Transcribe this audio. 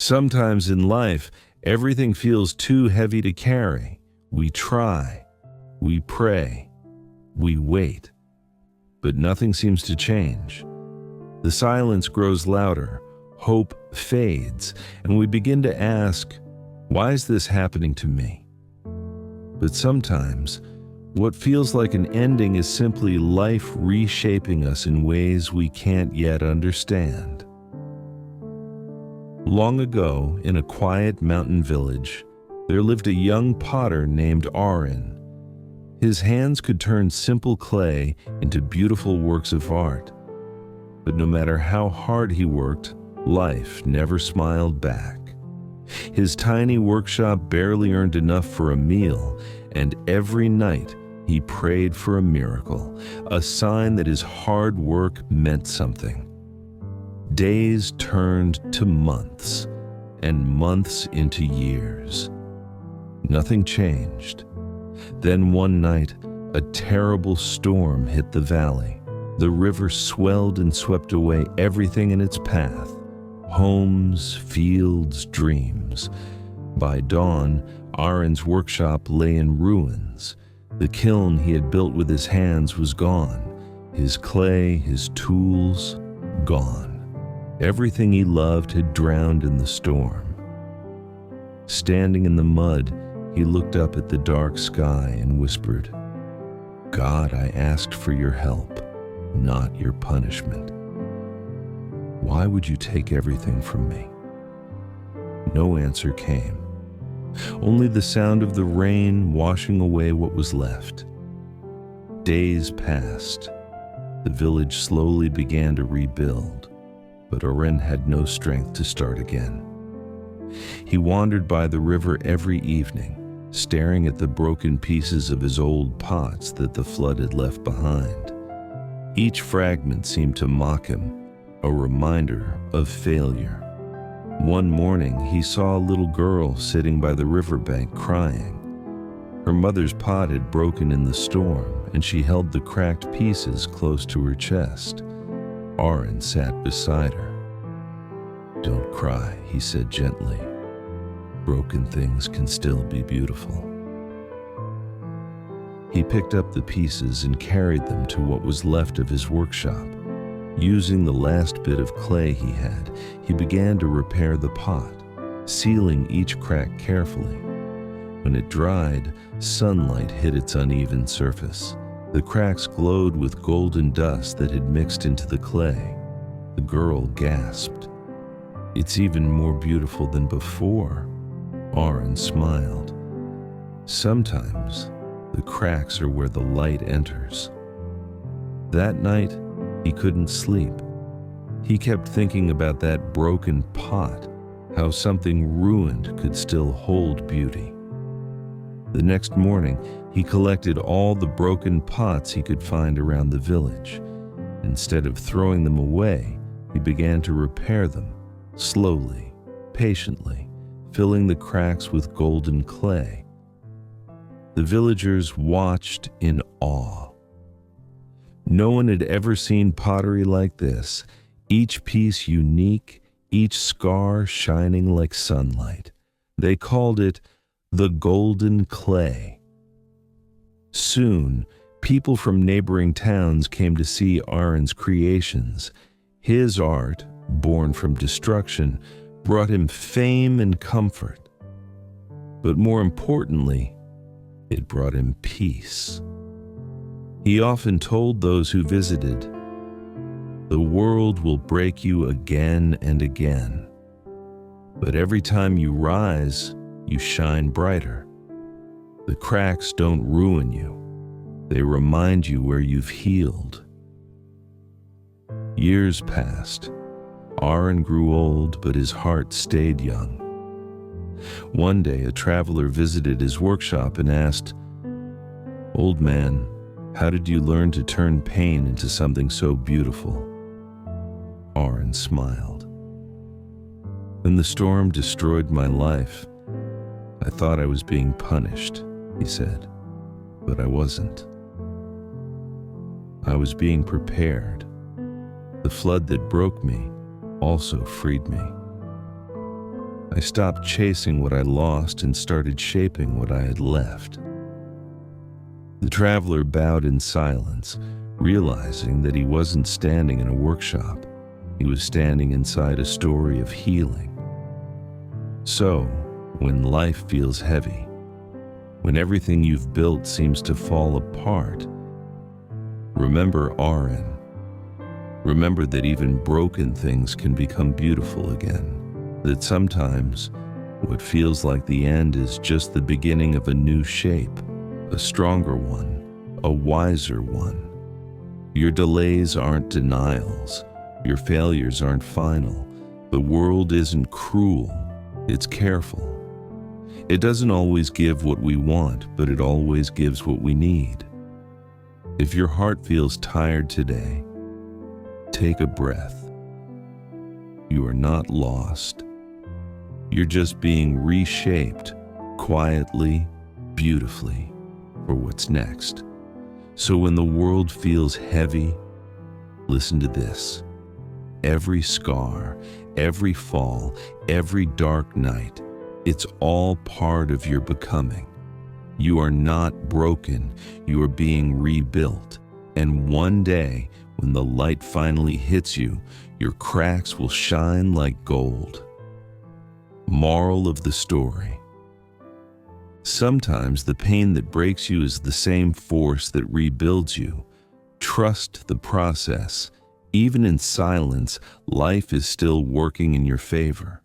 Sometimes in life, everything feels too heavy to carry. We try, we pray, we wait, but nothing seems to change. The silence grows louder, hope fades, and we begin to ask, why is this happening to me? But sometimes, what feels like an ending is simply life reshaping us in ways we can't yet understand. Long ago, in a quiet mountain village, there lived a young potter named Aaron. His hands could turn simple clay into beautiful works of art. But no matter how hard he worked, life never smiled back. His tiny workshop barely earned enough for a meal, and every night he prayed for a miracle, a sign that his hard work meant something. Days turned to months, and months into years. Nothing changed. Then one night, a terrible storm hit the valley. The river swelled and swept away everything in its path. Homes, fields, dreams. By dawn, Aaron's workshop lay in ruins. The kiln he had built with his hands was gone. His clay, his tools, gone. Everything he loved had drowned in the storm. Standing in the mud, he looked up at the dark sky and whispered, "God, I asked for your help, not your punishment. Why would you take everything from me?" No answer came. Only the sound of the rain washing away what was left. Days passed. The village slowly began to rebuild, but Aaron had no strength to start again. He wandered by the river every evening, staring at the broken pieces of his old pots that the flood had left behind. Each fragment seemed to mock him, a reminder of failure. One morning, he saw a little girl sitting by the riverbank crying. Her mother's pot had broken in the storm, and she held the cracked pieces close to her chest. Aaron sat beside her. "Don't cry," he said gently. "Broken things can still be beautiful." He picked up the pieces and carried them to what was left of his workshop. Using the last bit of clay he had, he began to repair the pot, sealing each crack carefully. When it dried, sunlight hit its uneven surface. The cracks glowed with golden dust that had mixed into the clay. The girl gasped. "It's even more beautiful than before." Aaron smiled. "Sometimes the cracks are where the light enters." That night, he couldn't sleep. He kept thinking about that broken pot, how something ruined could still hold beauty. The next morning, he collected all the broken pots he could find around the village. Instead of throwing them away, he began to repair them, slowly, patiently, filling the cracks with golden clay. The villagers watched in awe. No one had ever seen pottery like this, each piece unique, each scar shining like sunlight. They called it the golden clay. Soon, people from neighboring towns came to see Aaron's creations. His art, born from destruction, brought him fame and comfort. But more importantly, it brought him peace. He often told those who visited, "The world will break you again and again, but every time you rise, you shine brighter. The cracks don't ruin you. They remind you where you've healed." Years passed. Aaron grew old, but his heart stayed young. One day, a traveler visited his workshop and asked, "Old man, how did you learn to turn pain into something so beautiful?" Aaron smiled. "When the storm destroyed my life, I thought I was being punished," he said, "but I wasn't. I was being prepared. The flood that broke me also freed me." I stopped chasing what I lost and started shaping what I had left. The traveler bowed in silence, realizing that he wasn't standing in a workshop. He was standing inside a story of healing. So, when life feels heavy, when everything you've built seems to fall apart, remember Aaron. Remember that even broken things can become beautiful again. That sometimes what feels like the end is just the beginning of a new shape, a stronger one, a wiser one. Your delays aren't denials. Your failures aren't final. The world isn't cruel. It's careful. It doesn't always give what we want, but it always gives what we need. If your heart feels tired today, take a breath. You are not lost. You're just being reshaped quietly, beautifully, for what's next. So when the world feels heavy, listen to this. Every scar, every fall, every dark night, it's all part of your becoming. You are not broken, you are being rebuilt. And one day, when the light finally hits you, your cracks will shine like gold. Moral of the story. Sometimes the pain that breaks you is the same force that rebuilds you. Trust the process. Even in silence, life is still working in your favor.